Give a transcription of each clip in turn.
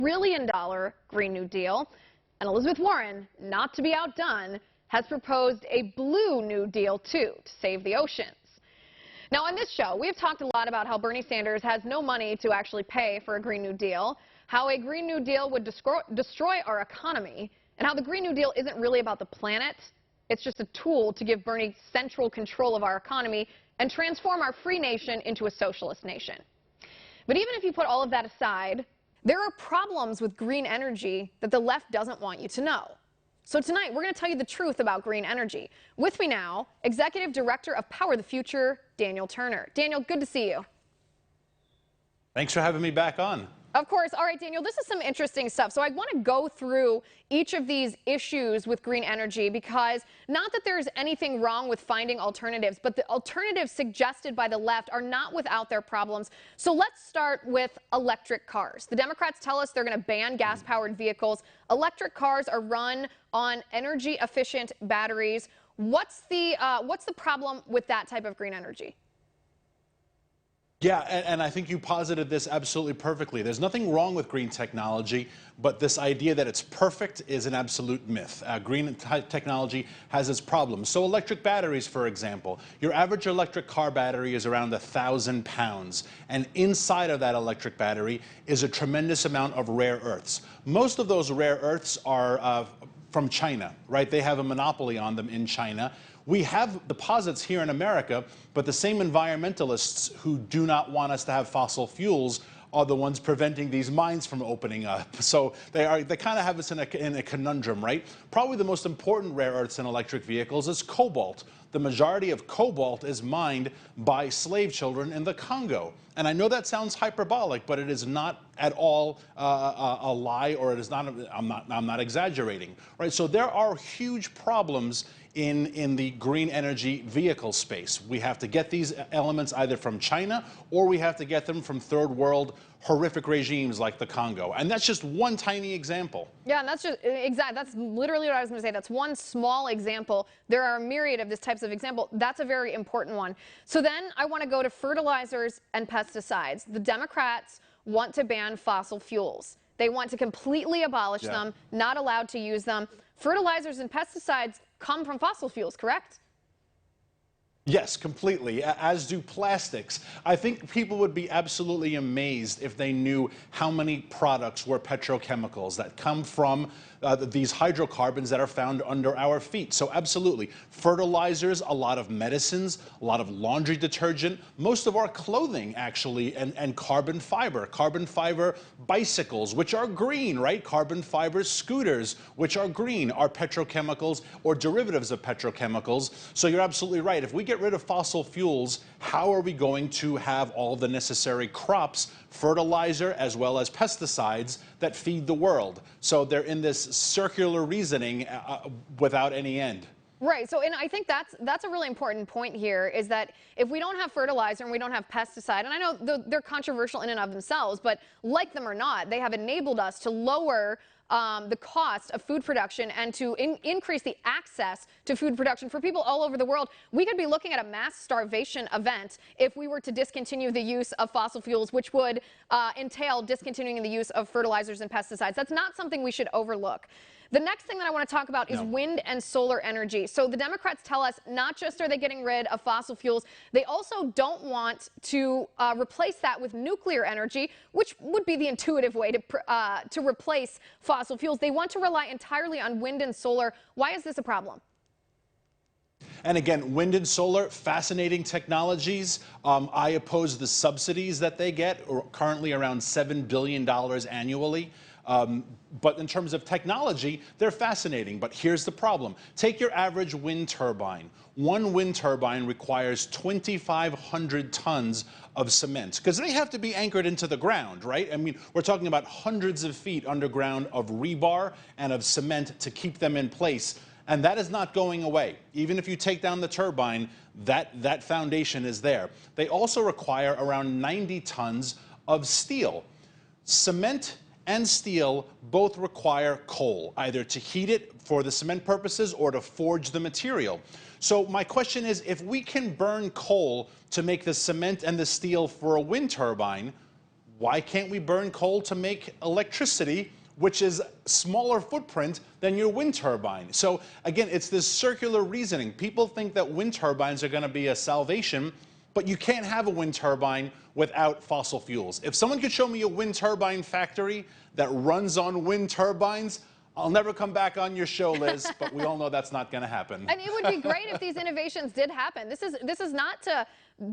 $1 trillion Green New Deal. And Elizabeth Warren, not to be outdone, has proposed a Blue New Deal, too, to save the oceans. Now, on this show, we have talked a lot about how Bernie Sanders has no money to actually pay for a Green New Deal, how a Green New Deal would destroy our economy, and how the Green New Deal isn't really about the planet. It's just a tool to give Bernie central control of our economy and transform our free nation into a socialist nation. But even if you put all of that aside, there are problems with green energy that the left doesn't want you to know. So tonight, we're going to tell you the truth about green energy. With me now, Executive Director of Power the Future, Daniel Turner. Daniel, good to see you. Thanks for having me back on. Of course. All right, Daniel, this is some interesting stuff. So I want to go through each of these issues with green energy because not that there's anything wrong with finding alternatives, but the alternatives suggested by the left are not without their problems. So let's start with electric cars. The Democrats tell us they're going to ban gas-powered vehicles. Electric cars are run on energy-efficient batteries. What's the problem with that type of green energy? Yeah, and I think you posited this absolutely perfectly. There's nothing wrong with green technology, but this idea that it's perfect is an absolute myth. Green technology has its problems. So electric batteries, for example, your average electric car battery is around 1,000 pounds. And inside of that electric battery is a tremendous amount of rare earths. Most of those rare earths are from China, right? They have a monopoly on them in China. We have deposits here in America, but the same environmentalists who do not want us to have fossil fuels are the ones preventing these mines from opening up. So they kind of have us in a conundrum, right? Probably the most important rare earths in electric vehicles is cobalt. The majority of cobalt is mined by slave children in the Congo. And I know that sounds hyperbolic, but it is not at all a lie, or it is not. I'm not exaggerating, right? So there are huge problems in the green energy vehicle space. We have to get these elements either from China or we have to get them from third world horrific regimes like the Congo. And that's just one tiny example. Yeah, and that's just exactly, that's literally what I was going to say. That's one small example. There are a myriad of these types of examples. That's a very important one. So then I want to go to fertilizers and pesticides. The Democrats want to ban fossil fuels. They want to completely abolish them, not allowed to use them. Fertilizers and pesticides come from fossil fuels, correct? Yes, completely, as do plastics. I think people would be absolutely amazed if they knew how many products were petrochemicals that come from these hydrocarbons that are found under our feet. So absolutely, fertilizers, a lot of medicines, a lot of laundry detergent, most of our clothing actually, and carbon fiber bicycles, which are green, right? Carbon fiber scooters, which are green, are petrochemicals or derivatives of petrochemicals. So you're absolutely right. If we get rid of fossil fuels, how are we going to have all the necessary crops, fertilizer, as well as pesticides that feed the world? So they're in this circular reasoning without any end. Right. So, and I think that's a really important point here, is that if we don't have fertilizer and we don't have pesticide, and I know they're controversial in and of themselves, but like them or not, they have enabled us to lower the cost of food production and to increase the access to food production for people all over the world. We could be looking at a mass starvation event if we were to discontinue the use of fossil fuels, which would entail discontinuing the use of fertilizers and pesticides. That's not something we should overlook. The next thing that I want to talk about is wind and solar energy. So the Democrats tell us not just are they getting rid of fossil fuels, they also don't want to replace that with nuclear energy, which would be the intuitive way to replace fossil fuels. They want to rely entirely on wind and solar. Why is this a problem? And again, wind and solar, fascinating technologies. I oppose the subsidies that they get, currently around $7 billion annually. But in terms of technology, they're fascinating. But here's the problem. Take your average wind turbine. One wind turbine requires 2,500 tons of cement, because they have to be anchored into the ground, right? I mean, we're talking about hundreds of feet underground of rebar and of cement to keep them in place. And that is not going away. Even if you take down the turbine, that foundation is there. They also require around 90 tons of steel. Cement and steel both require coal, either to heat it for the cement purposes or to forge the material. So my question is, if we can burn coal to make the cement and the steel for a wind turbine, Why can't we burn coal to make electricity, which is smaller footprint than your wind turbine? So again, it's this circular reasoning. People think that wind turbines are going to be a salvation, but you can't have a wind turbine without fossil fuels. If someone could show me a wind turbine factory that runs on wind turbines, I'll never come back on your show, Liz, but we all know that's not going to happen. And it would be great if these innovations did happen. This is not to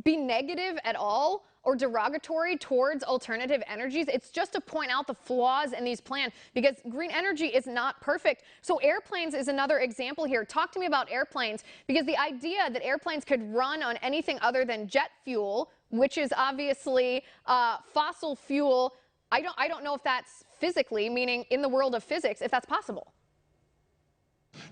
be negative at all or derogatory towards alternative energies. It's just to point out the flaws in these plans, because green energy is not perfect. So airplanes is another example here. Talk to me about airplanes, because the idea that airplanes could run on anything other than jet fuel, which is obviously fossil fuel, I don't know if that's physically, meaning in the world of physics, if that's possible.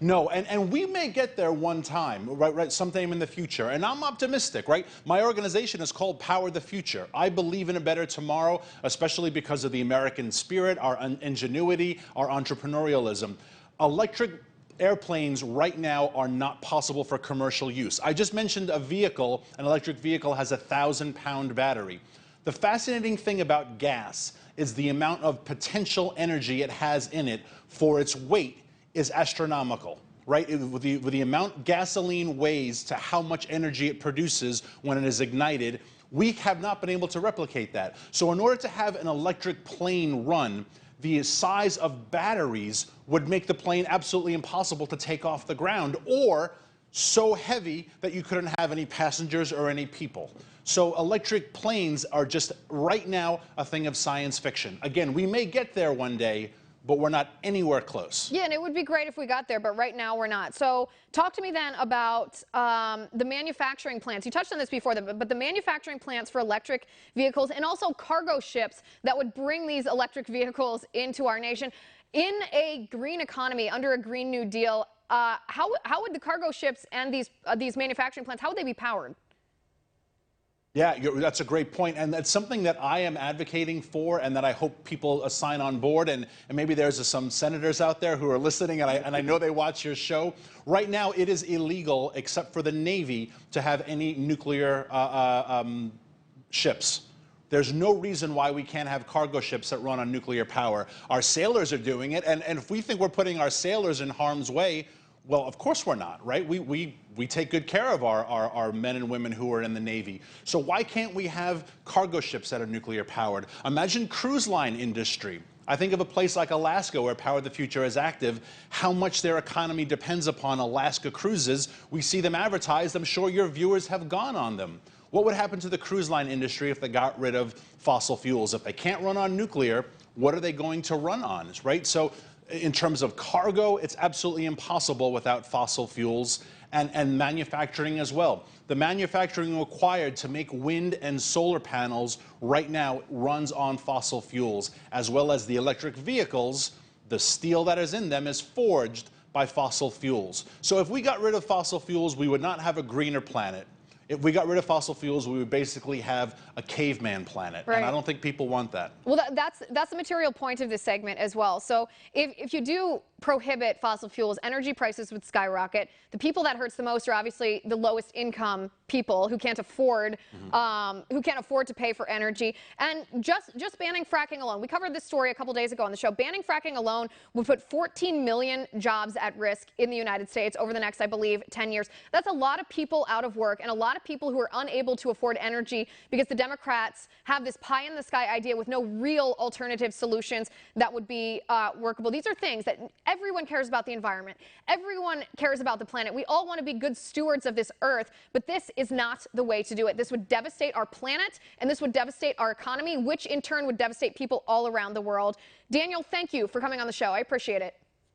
No, and we may get there one time, right, sometime in the future, and I'm optimistic, right? My organization is called Power the Future. I believe in a better tomorrow, especially because of the American spirit, our ingenuity, our entrepreneurialism. Electric airplanes right now are not possible for commercial use. I just mentioned a vehicle, an electric vehicle has a 1,000-pound battery. The fascinating thing about gas is the amount of potential energy it has in it for its weight is astronomical, right? With the amount gasoline weighs to how much energy it produces when it is ignited, we have not been able to replicate that. So in order to have an electric plane run, the size of batteries would make the plane absolutely impossible to take off the ground, or so heavy that you couldn't have any passengers or any people. So electric planes are just right now a thing of science fiction. Again, we may get there one day, but we're not anywhere close. Yeah, and it would be great if we got there, but right now we're not. So talk to me then about the manufacturing plants. You touched on this before, but the manufacturing plants for electric vehicles and also cargo ships that would bring these electric vehicles into our nation. In a green economy, under a Green New Deal, how would the cargo ships and these manufacturing plants, how would they be powered? Yeah, that's a great point, and that's something that I am advocating for, and that I hope people sign on board. And maybe there's some senators out there who are listening, and I know they watch your show. Right now, it is illegal, except for the Navy, to have any nuclear ships. There's no reason why we can't have cargo ships that run on nuclear power. Our sailors are doing it, and if we think we're putting our sailors in harm's way, well, of course we're not, right? We take good care of our men and women who are in the Navy. So why can't we have cargo ships that are nuclear powered? Imagine cruise line industry. I think of a place like Alaska, where Power the Future is active, how much their economy depends upon Alaska cruises. We see them advertised. I'm sure your viewers have gone on them. What would happen to the cruise line industry if they got rid of fossil fuels? If they can't run on nuclear, what are they going to run on, right? So in terms of cargo, it's absolutely impossible without fossil fuels, and manufacturing as well. The manufacturing required to make wind and solar panels right now runs on fossil fuels, as well as the electric vehicles. The steel that is in them is forged by fossil fuels. So if we got rid of fossil fuels, we would not have a greener planet. If we got rid of fossil fuels, we would basically have a caveman planet. Right. And I don't think people want that. Well, that's the material point of this segment as well. So if you do prohibit fossil fuels, energy prices would skyrocket. The people that hurts the most are obviously the lowest income people who can't afford to pay for energy. And just banning fracking alone. We covered this story a couple days ago on the show. Banning fracking alone would put 14 million jobs at risk in the United States over the next, I believe, 10 years. That's a lot of people out of work and a lot of people who are unable to afford energy because the Democrats have this pie in the sky idea with no real alternative solutions that would be workable. These are things that everyone cares about: the environment. Everyone cares about the planet. We all want to be good stewards of this earth, but this is not the way to do it. This would devastate our planet, and this would devastate our economy, which in turn would devastate people all around the world. Daniel, thank you for coming on the show. I appreciate it.